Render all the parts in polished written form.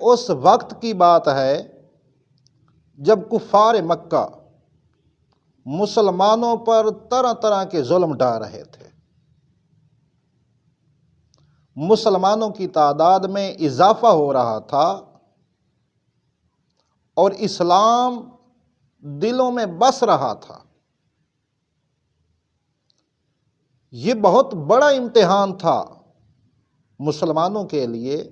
اس وقت کی بات ہے جب کفار مکہ مسلمانوں پر طرح طرح کے ظلم ڈھا رہے تھے، مسلمانوں کی تعداد میں اضافہ ہو رہا تھا اور اسلام دلوں میں بس رہا تھا۔ یہ بہت بڑا امتحان تھا مسلمانوں کے لیے۔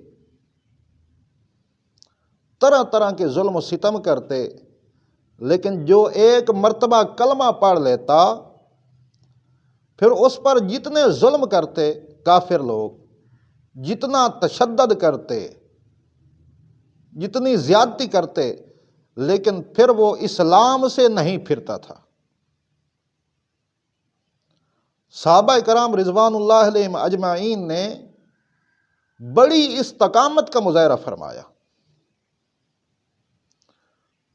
طرح طرح کے ظلم و ستم کرتے، لیکن جو ایک مرتبہ کلمہ پڑھ لیتا، پھر اس پر جتنے ظلم کرتے کافر لوگ، جتنا تشدد کرتے، جتنی زیادتی کرتے، لیکن پھر وہ اسلام سے نہیں پھرتا تھا۔ صحابہ کرام رضوان اللہ علیہم اجمعین نے بڑی استقامت کا مظاہرہ فرمایا،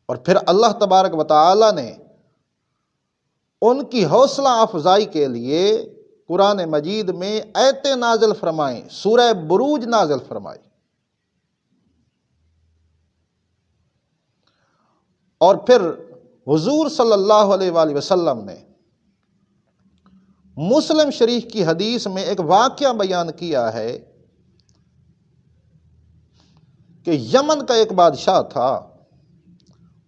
اور پھر اللہ تبارک و تعالی نے ان کی حوصلہ افزائی کے لیے قرآن مجید میں آیتیں نازل فرمائیں، سورہ بروج نازل فرمائی، اور پھر حضور صلی اللہ علیہ وآلہ وسلم نے مسلم شریف کی حدیث میں ایک واقعہ بیان کیا ہے کہ یمن کا ایک بادشاہ تھا،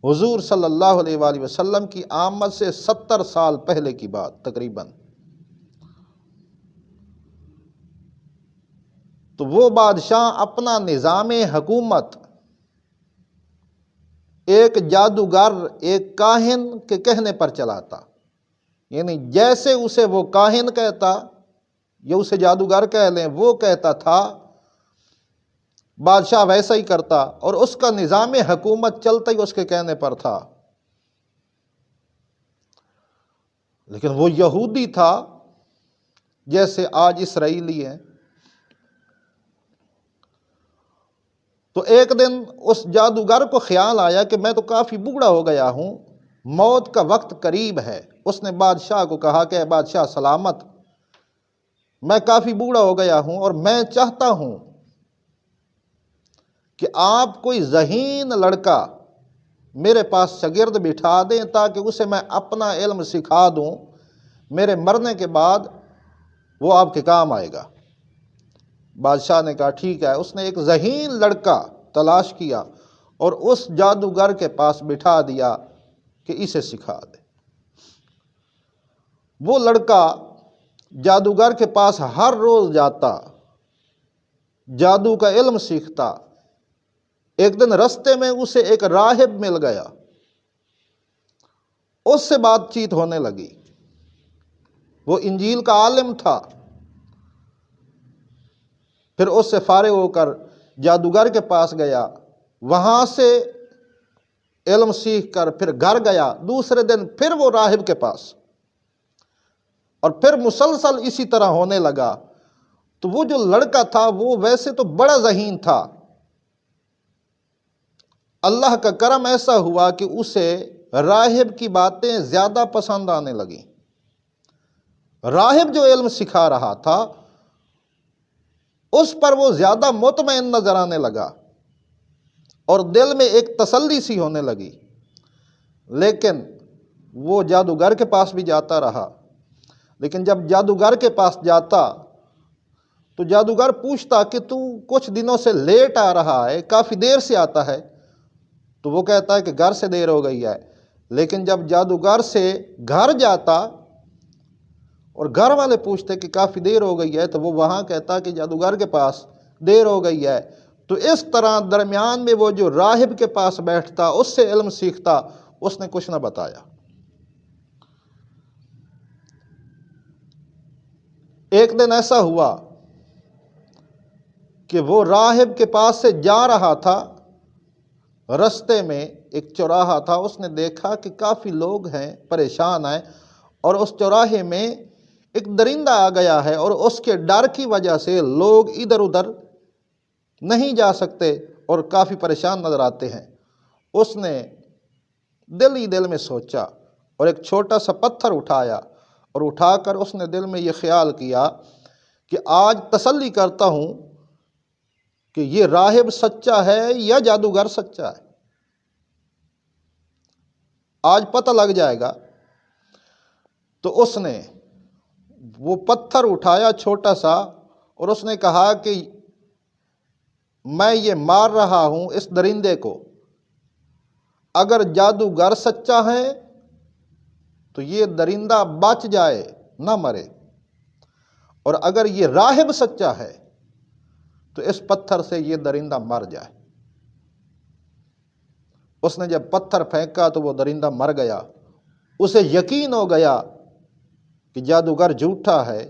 حضور صلی اللہ علیہ وآلہ وسلم کی آمد سے 70 سال پہلے کی بات تقریباً۔ تو وہ بادشاہ اپنا نظام حکومت ایک جادوگر، ایک کاہن کے کہنے پر چلاتا، یعنی جیسے اسے وہ کاہن کہتا یا اسے جادوگر کہہ لیں، وہ کہتا تھا بادشاہ ویسا ہی کرتا، اور اس کا نظام حکومت چلتا ہی اس کے کہنے پر تھا۔ لیکن وہ یہودی تھا جیسے آج اسرائیلی ہیں۔ تو ایک دن اس جادوگر کو خیال آیا کہ میں تو کافی بوڑھا ہو گیا ہوں، موت کا وقت قریب ہے۔ اس نے بادشاہ کو کہا کہ اے بادشاہ سلامت، میں کافی بوڑھا ہو گیا ہوں اور میں چاہتا ہوں کہ آپ کوئی ذہین لڑکا میرے پاس شاگرد بٹھا دیں تاکہ اسے میں اپنا علم سکھا دوں، میرے مرنے کے بعد وہ آپ کے کام آئے گا۔ بادشاہ نے کہا ٹھیک ہے۔ اس نے ایک ذہین لڑکا تلاش کیا اور اس جادوگر کے پاس بٹھا دیا کہ اسے سکھا دے۔ وہ لڑکا جادوگر کے پاس ہر روز جاتا، جادو کا علم سیکھتا۔ ایک دن رستے میں اسے ایک راہب مل گیا، اس سے بات چیت ہونے لگی۔ وہ انجیل کا عالم تھا۔ پھر اس سے فارغ ہو کر جادوگر کے پاس گیا، وہاں سے علم سیکھ کر پھر گھر گیا۔ دوسرے دن پھر وہ راہب کے پاس، اور پھر مسلسل اسی طرح ہونے لگا۔ تو وہ جو لڑکا تھا وہ ویسے تو بڑا ذہین تھا، اللہ کا کرم ایسا ہوا کہ اسے راہب کی باتیں زیادہ پسند آنے لگیں۔ راہب جو علم سکھا رہا تھا اس پر وہ زیادہ مطمئن نظر آنے لگا اور دل میں ایک تسلی سی ہونے لگی۔ لیکن وہ جادوگر کے پاس بھی جاتا رہا، لیکن جب جادوگر کے پاس جاتا تو جادوگر پوچھتا کہ تو کچھ دنوں سے لیٹ آ رہا ہے، کافی دیر سے آتا ہے۔ تو وہ کہتا ہے کہ گھر سے دیر ہو گئی ہے۔ لیکن جب جادوگر سے گھر جاتا اور گھر والے پوچھتے کہ کافی دیر ہو گئی ہے، تو وہ وہاں کہتا کہ جادوگر کے پاس دیر ہو گئی ہے۔ تو اس طرح درمیان میں وہ جو راہب کے پاس بیٹھتا، اس سے علم سیکھتا، اس نے کچھ نہ بتایا۔ ایک دن ایسا ہوا کہ وہ راہب کے پاس سے جا رہا تھا، رستے میں ایک چوراہا تھا، اس نے دیکھا کہ کافی لوگ ہیں، پریشان ہیں، اور اس چوراہے میں ایک درندہ آ گیا ہے اور اس کے ڈر کی وجہ سے لوگ ادھر ادھر نہیں جا سکتے اور کافی پریشان نظر آتے ہیں۔ اس نے دل ہی دل میں سوچا اور ایک چھوٹا سا پتھر اٹھایا، اور اٹھا کر اس نے دل میں یہ خیال کیا کہ آج تسلی کرتا ہوں کہ یہ راہب سچا ہے یا جادوگر سچا ہے؟ آج پتہ لگ جائے گا۔ تو اس نے وہ پتھر اٹھایا چھوٹا سا، اور اس نے کہا کہ میں یہ مار رہا ہوں اس درندے کو، اگر جادوگر سچا ہے تو یہ درندہ بچ جائے، نہ مرے، اور اگر یہ راہب سچا ہے تو اس پتھر سے یہ درندہ مر جائے۔ اس نے جب پتھر پھینکا تو وہ درندہ مر گیا۔ اسے یقین ہو گیا کہ جادوگر جھوٹا ہے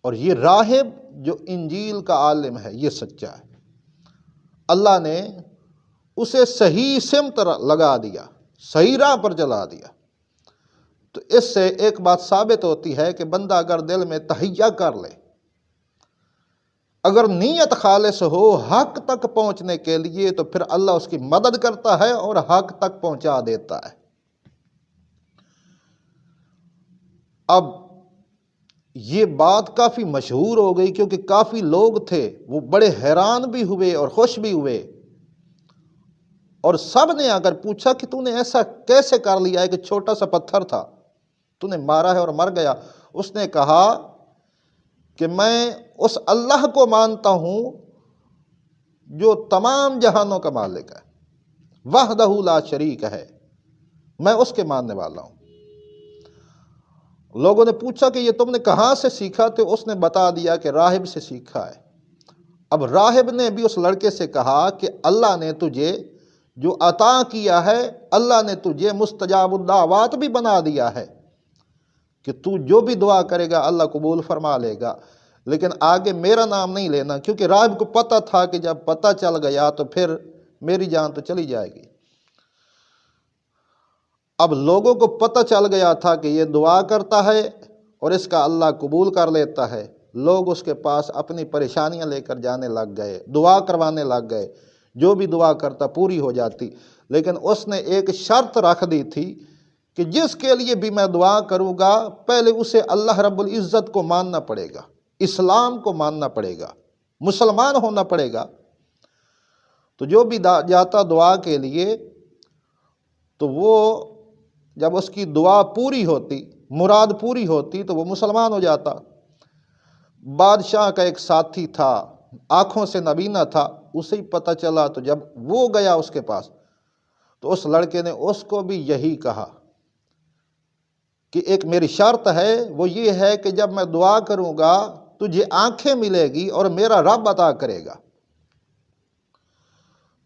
اور یہ راہب جو انجیل کا عالم ہے یہ سچا ہے۔ اللہ نے اسے صحیح سمت لگا دیا، صحیح راہ پر چلا دیا۔ تو اس سے ایک بات ثابت ہوتی ہے کہ بندہ اگر دل میں تہیہ کر لے، اگر نیت خالص ہو حق تک پہنچنے کے لیے، تو پھر اللہ اس کی مدد کرتا ہے اور حق تک پہنچا دیتا ہے۔ اب یہ بات کافی مشہور ہو گئی، کیونکہ کافی لوگ تھے، وہ بڑے حیران بھی ہوئے اور خوش بھی ہوئے، اور سب نے اگر پوچھا کہ تو نے ایسا کیسے کر لیا ہے کہ چھوٹا سا پتھر تھا تو نے مارا ہے اور مر گیا؟ اس نے کہا کہ میں اس اللہ کو مانتا ہوں جو تمام جہانوں کا مالک ہے، وحدہ لا شریک ہے، میں اس کے ماننے والا ہوں۔ لوگوں نے پوچھا کہ یہ تم نے کہاں سے سیکھا؟ تو اس نے بتا دیا کہ راہب سے سیکھا ہے۔ اب راہب نے بھی اس لڑکے سے کہا کہ اللہ نے تجھے جو عطا کیا ہے، اللہ نے تجھے مستجاب الدعوات بھی بنا دیا ہے کہ تو جو بھی دعا کرے گا اللہ قبول فرما لے گا، لیکن آگے میرا نام نہیں لینا، کیونکہ راہب کو پتہ تھا کہ جب پتہ چل گیا تو پھر میری جان تو چلی جائے گی۔ اب لوگوں کو پتہ چل گیا تھا کہ یہ دعا کرتا ہے اور اس کا اللہ قبول کر لیتا ہے۔ لوگ اس کے پاس اپنی پریشانیاں لے کر جانے لگ گئے، دعا کروانے لگ گئے، جو بھی دعا کرتا پوری ہو جاتی۔ لیکن اس نے ایک شرط رکھ دی تھی کہ جس کے لیے بھی میں دعا کروں گا پہلے اسے اللہ رب العزت کو ماننا پڑے گا، اسلام کو ماننا پڑے گا، مسلمان ہونا پڑے گا۔ تو جو بھی جاتا دعا کے لیے، تو وہ جب اس کی دعا پوری ہوتی، مراد پوری ہوتی، تو وہ مسلمان ہو جاتا۔ بادشاہ کا ایک ساتھی تھا، آنکھوں سے نبینا تھا، اسے ہی پتہ چلا، تو جب وہ گیا اس کے پاس تو اس لڑکے نے اس کو بھی یہی کہا کہ ایک میری شرط ہے، وہ یہ ہے کہ جب میں دعا کروں گا تجھے آنکھیں ملے گی اور میرا رب عطا کرے گا،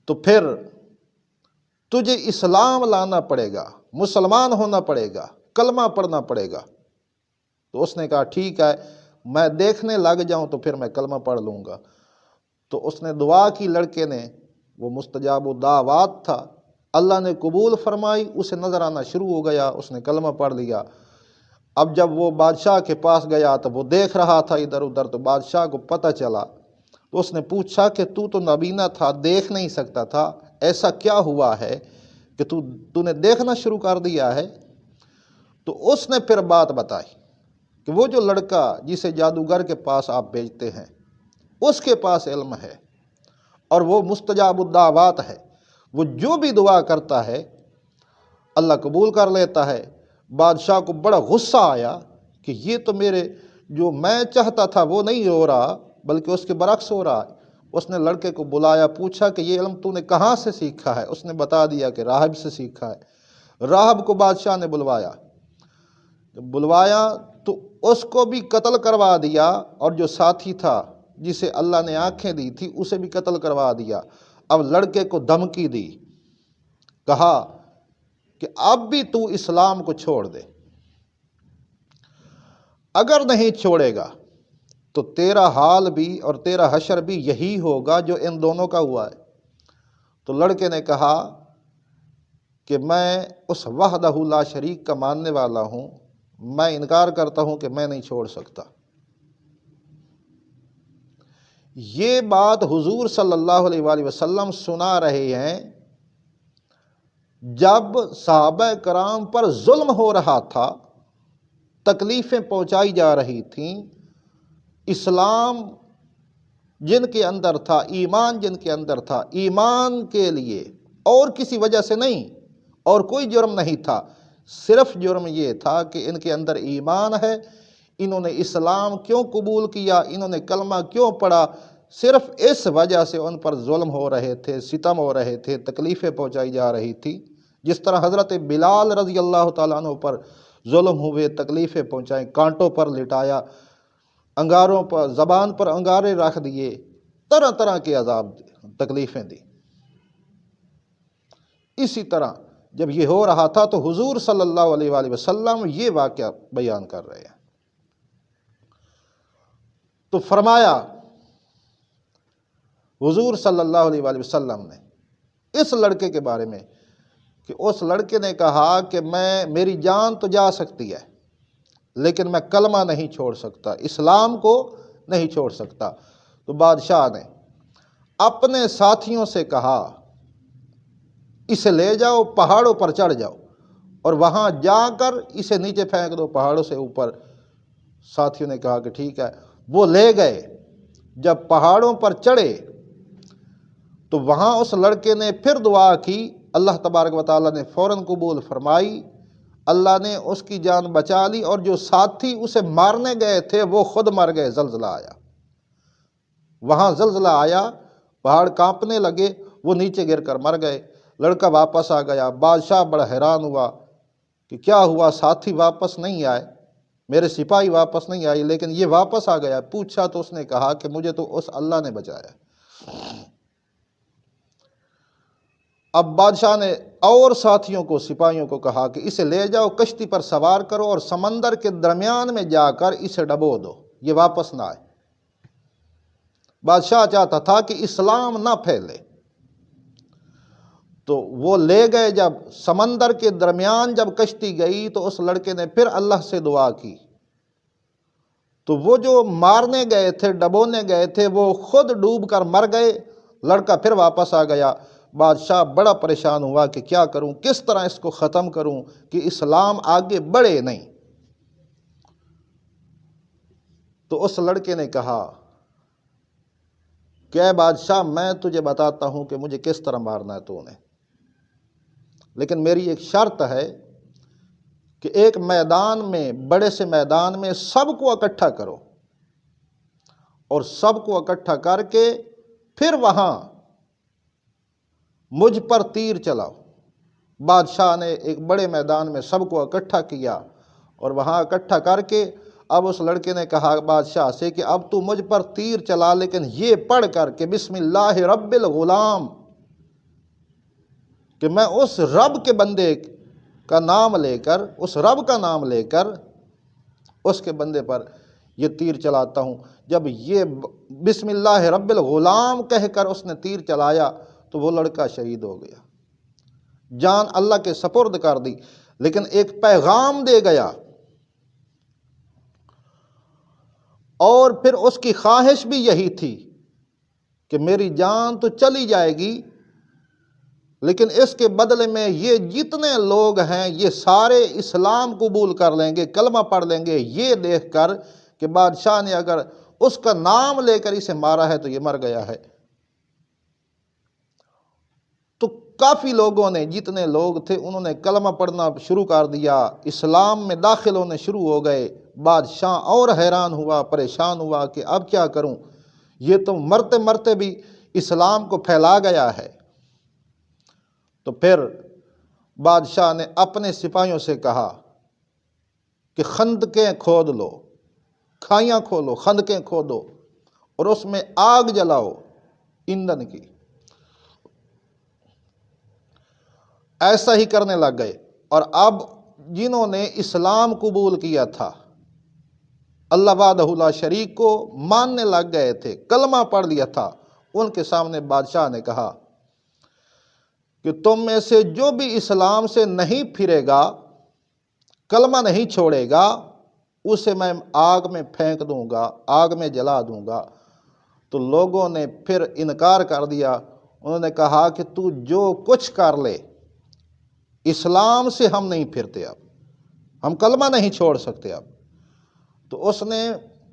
تو پھر تجھے اسلام لانا پڑے گا، مسلمان ہونا پڑے گا، کلمہ پڑھنا پڑے گا۔ تو اس نے کہا ٹھیک ہے، میں دیکھنے لگ جاؤں تو پھر میں کلمہ پڑھ لوں گا۔ تو اس نے دعا کی، لڑکے نے، وہ مستجاب الدعوات تھا، اللہ نے قبول فرمائی، اسے نظر آنا شروع ہو گیا، اس نے کلمہ پڑھ لیا۔ اب جب وہ بادشاہ کے پاس گیا تو وہ دیکھ رہا تھا ادھر ادھر، تو بادشاہ کو پتہ چلا، تو اس نے پوچھا کہ تو نابینا تھا، دیکھ نہیں سکتا تھا، ایسا کیا ہوا ہے کہ تو نے دیکھنا شروع کر دیا ہے؟ تو اس نے پھر بات بتائی کہ وہ جو لڑکا جسے جادوگر کے پاس آپ بھیجتے ہیں، اس کے پاس علم ہے اور وہ مستجاب الدعوات ہے، وہ جو بھی دعا کرتا ہے اللہ قبول کر لیتا ہے۔ بادشاہ کو بڑا غصہ آیا کہ یہ تو میرے جو میں چاہتا تھا وہ نہیں ہو رہا، بلکہ اس کے برعکس ہو رہا ہے۔ اس نے لڑکے کو بلایا، پوچھا کہ یہ علم تو نے کہاں سے سیکھا ہے؟ اس نے بتا دیا کہ راہب سے سیکھا ہے۔ راہب کو بادشاہ نے بلوایا، جب بلوایا تو اس کو بھی قتل کروا دیا، اور جو ساتھی تھا جسے اللہ نے آنکھیں دی تھی اسے بھی قتل کروا دیا۔ اب لڑکے کو دھمکی دی، کہا کہ اب بھی تو اسلام کو چھوڑ دے، اگر نہیں چھوڑے گا تو تیرا حال بھی اور تیرا حشر بھی یہی ہوگا جو ان دونوں کا ہوا ہے۔ تو لڑکے نے کہا کہ میں اس وحدہ لا شریک کا ماننے والا ہوں، میں انکار کرتا ہوں کہ میں نہیں چھوڑ سکتا۔ یہ بات حضور صلی اللہ علیہ وآلہ وسلم سنا رہے ہیں جب صحابہ کرام پر ظلم ہو رہا تھا، تکلیفیں پہنچائی جا رہی تھیں، اسلام جن کے اندر تھا ایمان، جن کے اندر تھا ایمان کے لیے اور کسی وجہ سے نہیں، اور کوئی جرم نہیں تھا، صرف جرم یہ تھا کہ ان کے اندر ایمان ہے، انہوں نے اسلام کیوں قبول کیا، انہوں نے کلمہ کیوں پڑھا، صرف اس وجہ سے ان پر ظلم ہو رہے تھے، ستم ہو رہے تھے، تکلیفیں پہنچائی جا رہی تھی۔ جس طرح حضرت بلال رضی اللہ تعالیٰ عنہ پر ظلم ہوئے، تکلیفیں پہنچائیں، کانٹوں پر لٹایا، انگاروں پر، زبان پر انگارے رکھ دیے، طرح طرح کے عذاب، تکلیفیں دی۔ اسی طرح جب یہ ہو رہا تھا تو حضور صلی اللہ علیہ وآلہ وسلم یہ واقعہ بیان کر رہے ہیں۔ تو فرمایا حضور صلی اللہ علیہ وآلہ وسلم نے اس لڑکے کے بارے میں کہ اس لڑکے نے کہا کہ میری جان تو جا سکتی ہے لیکن میں کلمہ نہیں چھوڑ سکتا، اسلام کو نہیں چھوڑ سکتا۔ تو بادشاہ نے اپنے ساتھیوں سے کہا اسے لے جاؤ، پہاڑوں پر چڑھ جاؤ اور وہاں جا کر اسے نیچے پھینک دو پہاڑوں سے اوپر۔ ساتھیوں نے کہا کہ ٹھیک ہے، وہ لے گئے۔ جب پہاڑوں پر چڑھے تو وہاں اس لڑکے نے پھر دعا کی، اللہ تبارک و تعالیٰ نے فوراً قبول فرمائی، اللہ نے اس کی جان بچا لی، اور جو ساتھی اسے مارنے گئے تھے وہ خود مر گئے۔ زلزلہ آیا، وہاں زلزلہ آیا، پہاڑ کانپنے لگے، وہ نیچے گر کر مر گئے۔ لڑکا واپس آ گیا، بادشاہ بڑا حیران ہوا کہ کیا ہوا، ساتھی واپس نہیں آئے، میرے سپاہی واپس نہیں آئی، لیکن یہ واپس آ گیا۔ پوچھا تو اس نے کہا کہ مجھے تو اس اللہ نے بچایا۔ اب بادشاہ نے اور ساتھیوں کو، سپاہیوں کو کہا کہ اسے لے جاؤ، کشتی پر سوار کرو اور سمندر کے درمیان میں جا کر اسے ڈبو دو، یہ واپس نہ آئے۔ بادشاہ چاہتا تھا کہ اسلام نہ پھیلے، تو وہ لے گئے۔ جب سمندر کے درمیان جب کشتی گئی تو اس لڑکے نے پھر اللہ سے دعا کی، تو وہ جو مارنے گئے تھے، ڈبونے گئے تھے، وہ خود ڈوب کر مر گئے۔ لڑکا پھر واپس آ گیا۔ بادشاہ بڑا پریشان ہوا کہ کیا کروں، کس طرح اس کو ختم کروں کہ اسلام آگے بڑھے نہیں۔ تو اس لڑکے نے کہا کہ اے بادشاہ، میں تجھے بتاتا ہوں کہ مجھے کس طرح مارنا ہے تو نے، لیکن میری ایک شرط ہے کہ ایک میدان میں، بڑے سے میدان میں سب کو اکٹھا کرو اور سب کو اکٹھا کر کے پھر وہاں مجھ پر تیر چلاؤ۔ بادشاہ نے ایک بڑے میدان میں سب کو اکٹھا کیا اور وہاں اکٹھا کر کے اب اس لڑکے نے کہا بادشاہ سے کہ اب تو مجھ پر تیر چلا، لیکن یہ پڑھ کر کہ بسم اللہ رب الغلام، کہ میں اس رب کے بندے کا نام لے کر، اس رب کا نام لے کر اس کے بندے پر یہ تیر چلاتا ہوں۔ جب یہ بسم اللہ رب الغلام کہہ کر اس نے تیر چلایا تو وہ لڑکا شہید ہو گیا، جان اللہ کے سپرد کر دی، لیکن ایک پیغام دے گیا۔ اور پھر اس کی خواہش بھی یہی تھی کہ میری جان تو چلی جائے گی، لیکن اس کے بدلے میں یہ جتنے لوگ ہیں یہ سارے اسلام قبول کر لیں گے، کلمہ پڑھ لیں گے، یہ دیکھ کر کہ بادشاہ نے اگر اس کا نام لے کر اسے مارا ہے تو یہ مر گیا ہے۔ تو کافی لوگوں نے، جتنے لوگ تھے انہوں نے کلمہ پڑھنا شروع کر دیا، اسلام میں داخل ہونے شروع ہو گئے۔ بادشاہ اور حیران ہوا، پریشان ہوا کہ اب کیا کروں، یہ تو مرتے مرتے بھی اسلام کو پھیلا گیا ہے۔ تو پھر بادشاہ نے اپنے سپاہیوں سے کہا کہ خندقیں کھود لو، کھائیاں کھولو، خندقیں کھودو اور اس میں آگ جلاؤ ایندھن کی۔ ایسا ہی کرنے لگ گئے، اور اب جنہوں نے اسلام قبول کیا تھا، اللہ وحدہ لا شریک کو ماننے لگ گئے تھے، کلمہ پڑھ لیا تھا، ان کے سامنے بادشاہ نے کہا کہ تم میں سے جو بھی اسلام سے نہیں پھرے گا، کلمہ نہیں چھوڑے گا، اسے میں آگ میں پھینک دوں گا، آگ میں جلا دوں گا۔ تو لوگوں نے پھر انکار کر دیا، انہوں نے کہا کہ تو جو کچھ کر لے، اسلام سے ہم نہیں پھرتے، اب ہم کلمہ نہیں چھوڑ سکتے اب۔ تو اس نے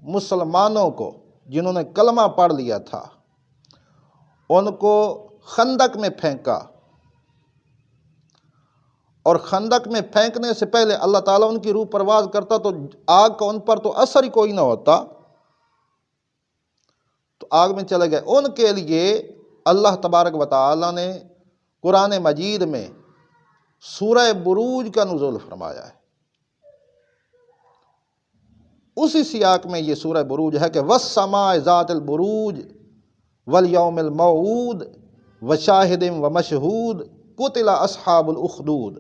مسلمانوں کو جنہوں نے کلمہ پڑھ لیا تھا، ان کو خندق میں پھینکا، اور خندق میں پھینکنے سے پہلے اللہ تعالیٰ ان کی روح پرواز کرتا تو آگ کا ان پر تو اثر ہی کوئی نہ ہوتا، تو آگ میں چلے گئے۔ ان کے لیے اللہ تبارک و تعالیٰ نے قرآن مجید میں سورہ بروج کا نزول فرمایا ہے۔ اسی سیاق میں یہ سورہ بروج ہے کہ وَالسَّمَاءِ ذَاتِ الْبُرُوجِ وَالْيَوْمِ الْمَوْعُودِ وَشَاهِدٍ وَمَشْهُودٍ قُتِلَ أَصْحَابُ الْأُخْدُودِ،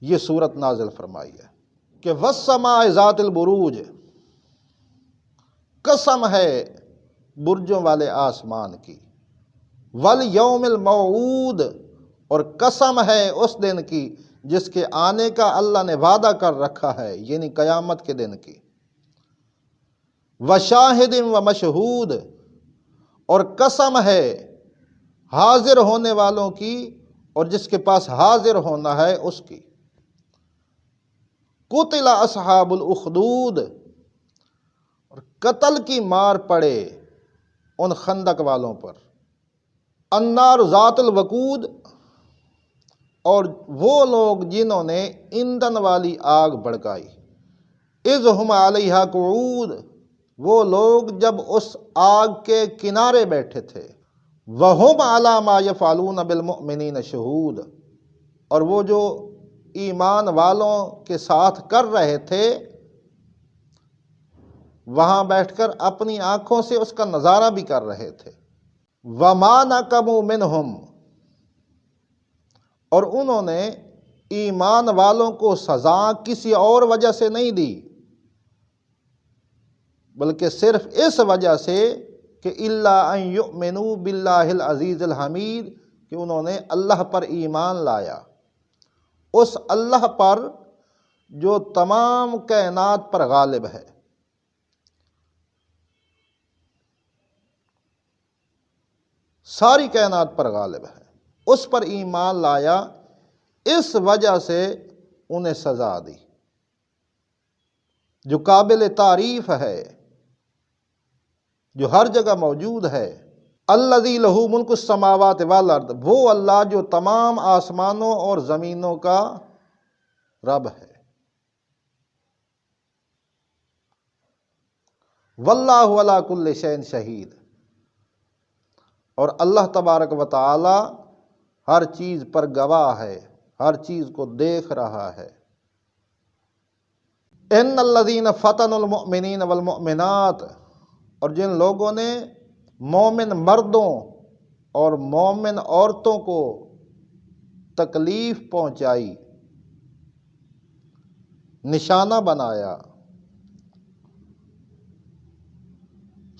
یہ سورت نازل فرمائی ہے کہ وَالسَّمَاءِ ذَاتِ الْبُرُوجِ، قسم ہے برجوں والے آسمان کی، وَالْيَوْمِ الْمَوْعُودِ، اور قسم ہے اس دن کی جس کے آنے کا اللہ نے وعدہ کر رکھا ہے، یعنی قیامت کے دن کی، وَشَاهِدٍ وَمَشْهُودٍ، اور قسم ہے حاضر ہونے والوں کی اور جس کے پاس حاضر ہونا ہے اس کی۔ قُتِلَ أَصْحَابُ الْأُخْدُودِ، اور قتل کی مار پڑے ان خندق والوں پر۔ النار ذات الوقود، اور وہ لوگ جنہوں نے ایندھن والی آگ بھڑکائی۔ اذ ہم علیہا قعود، وہ لوگ جب اس آگ کے کنارے بیٹھے تھے۔ وہم علی ما یفعلون بالمؤمنین شہود، اور وہ جو ایمان والوں کے ساتھ کر رہے تھے وہاں بیٹھ کر اپنی آنکھوں سے اس کا نظارہ بھی کر رہے تھے۔ وما نقموا منہم، اور انہوں نے ایمان والوں کو سزا کسی اور وجہ سے نہیں دی بلکہ صرف اس وجہ سے کہ الا ان یؤمنوا باللہ العزیز الحمید، کہ انہوں نے اللہ پر ایمان لایا، اس اللہ پر جو تمام کائنات پر غالب ہے۔ ساری کائنات پر غالب ہے، اس پر ایمان لایا، اس وجہ سے انہیں سزا دی جو قابل تعریف ہے، جو ہر جگہ موجود ہے۔ الذی لہ ملک السماوات والارض، وہ اللہ جو تمام آسمانوں اور زمینوں کا رب ہے۔ واللہ علی کل شیء شہید، اور اللہ تبارک و تعالی ہر چیز پر گواہ ہے، ہر چیز کو دیکھ رہا ہے۔ ان الذین فتنوا المؤمنین والمؤمنات، اور جن لوگوں نے مومن مردوں اور مومن عورتوں کو تکلیف پہنچائی، نشانہ بنایا،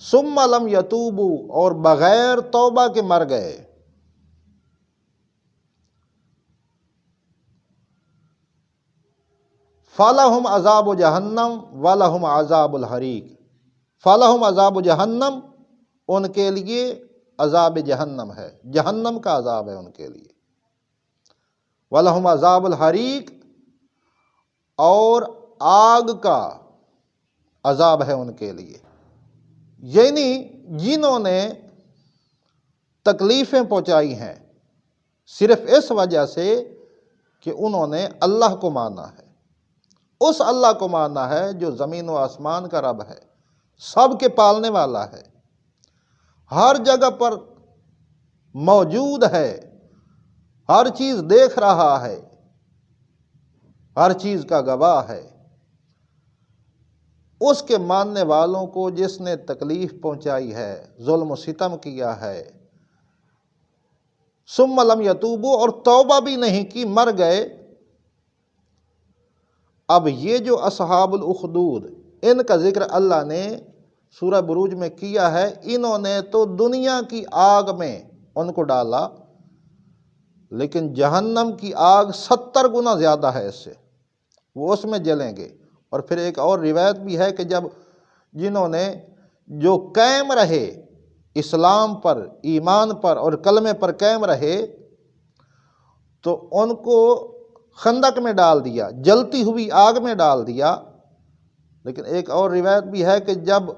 ثم لم یتوبوا، اور بغیر توبہ کے مر گئے، فَلَهُمْ عَذَابُ جَهَنَّمَ وَلَهُمْ عَذَابُ الْحَرِيقِ، فَلَهُمْ عَذَابُ جَهَنَّمَ، ان کے لیے عذاب جہنم ہے، جہنم کا عذاب ہے ان کے لیے، وَلَهُمْ عَذَابُ الْحَرِيقِ، اور آگ کا عذاب ہے ان کے لیے، یعنی جنہوں نے تکلیفیں پہنچائی ہیں صرف اس وجہ سے کہ انہوں نے اللہ کو مانا ہے، اس اللہ کو مانا ہے جو زمین و آسمان کا رب ہے، سب کے پالنے والا ہے، ہر جگہ پر موجود ہے، ہر چیز دیکھ رہا ہے، ہر چیز کا گواہ ہے۔ اس کے ماننے والوں کو جس نے تکلیف پہنچائی ہے، ظلم و ستم کیا ہے، ثم لم یتوبوا، اور توبہ بھی نہیں کی، مر گئے۔ اب یہ جو اصحاب الاخدود، ان کا ذکر اللہ نے سورہ بروج میں کیا ہے، انہوں نے تو دنیا کی آگ میں ان کو ڈالا، لیکن جہنم کی آگ 70 گنا زیادہ ہے اس سے، وہ اس میں جلیں گے۔ اور پھر ایک اور روایت بھی ہے کہ جب جنہوں نے جو قائم رہے اسلام پر، ایمان پر اور کلمے پر قائم رہے، تو ان کو خندق میں ڈال دیا، جلتی ہوئی آگ میں ڈال دیا۔ لیکن ایک اور روایت بھی ہے کہ جب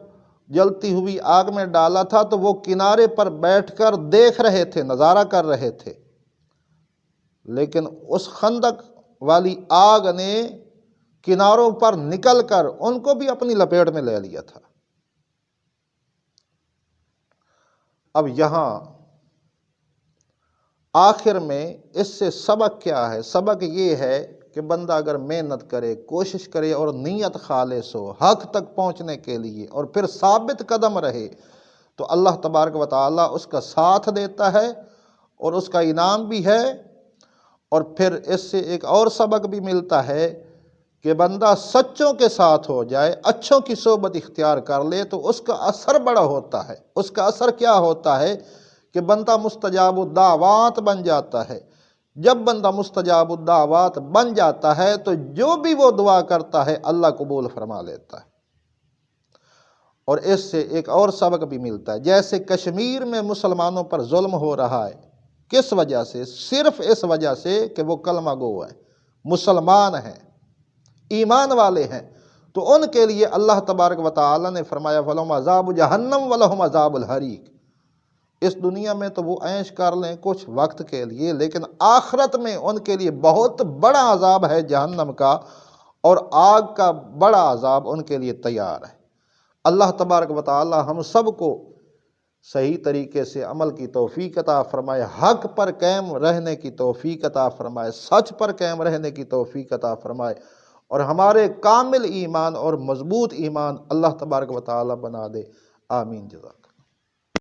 جلتی ہوئی آگ میں ڈالا تھا تو وہ کنارے پر بیٹھ کر دیکھ رہے تھے، نظارہ کر رہے تھے، لیکن اس خندق والی آگ نے کناروں پر نکل کر ان کو بھی اپنی لپیٹ میں لے لیا تھا۔ اب یہاں آخر میں اس سے سبق کیا ہے؟ سبق یہ ہے کہ بندہ اگر محنت کرے، کوشش کرے اور نیت خالص ہو حق تک پہنچنے کے لیے، اور پھر ثابت قدم رہے، تو اللہ تبارک و تعالیٰ اس کا ساتھ دیتا ہے اور اس کا انعام بھی ہے۔ اور پھر اس سے ایک اور سبق بھی ملتا ہے کہ بندہ سچوں کے ساتھ ہو جائے، اچھوں کی صحبت اختیار کر لے تو اس کا اثر بڑا ہوتا ہے۔ اس کا اثر کیا ہوتا ہے کہ بندہ مستجاب الدعوات بن جاتا ہے۔ جب بندہ مستجاب الدعوات بن جاتا ہے تو جو بھی وہ دعا کرتا ہے اللہ قبول فرما لیتا ہے۔ اور اس سے ایک اور سبق بھی ملتا ہے، جیسے کشمیر میں مسلمانوں پر ظلم ہو رہا ہے، کس وجہ سے؟ صرف اس وجہ سے کہ وہ کلمہ گو ہیں، مسلمان ہیں، ایمان والے ہیں، تو ان کے لیے اللہ تبارک و تعالی نے فرمایا فَلَهُمْ عَذَابُ جَهَنَّمَ وَلَهُمْ عَذَابُ الْحَرِيقِ۔ اس دنیا میں تو وہ عیش کر لیں کچھ وقت کے لیے، لیکن آخرت میں ان کے لیے بہت بڑا عذاب ہے جہنم کا، اور آگ کا بڑا عذاب ان کے لیے تیار ہے۔ اللہ تبارک و تعالی ہم سب کو صحیح طریقے سے عمل کی توفیق عطا فرمائے، حق پر قائم رہنے کی توفیق عطا فرمائے، سچ پر قائم رہنے کی توفیق عطا فرمائے، اور ہمارے کامل ایمان اور مضبوط ایمان اللہ تبارک و تعالی بنا دے۔ آمین جزاک۔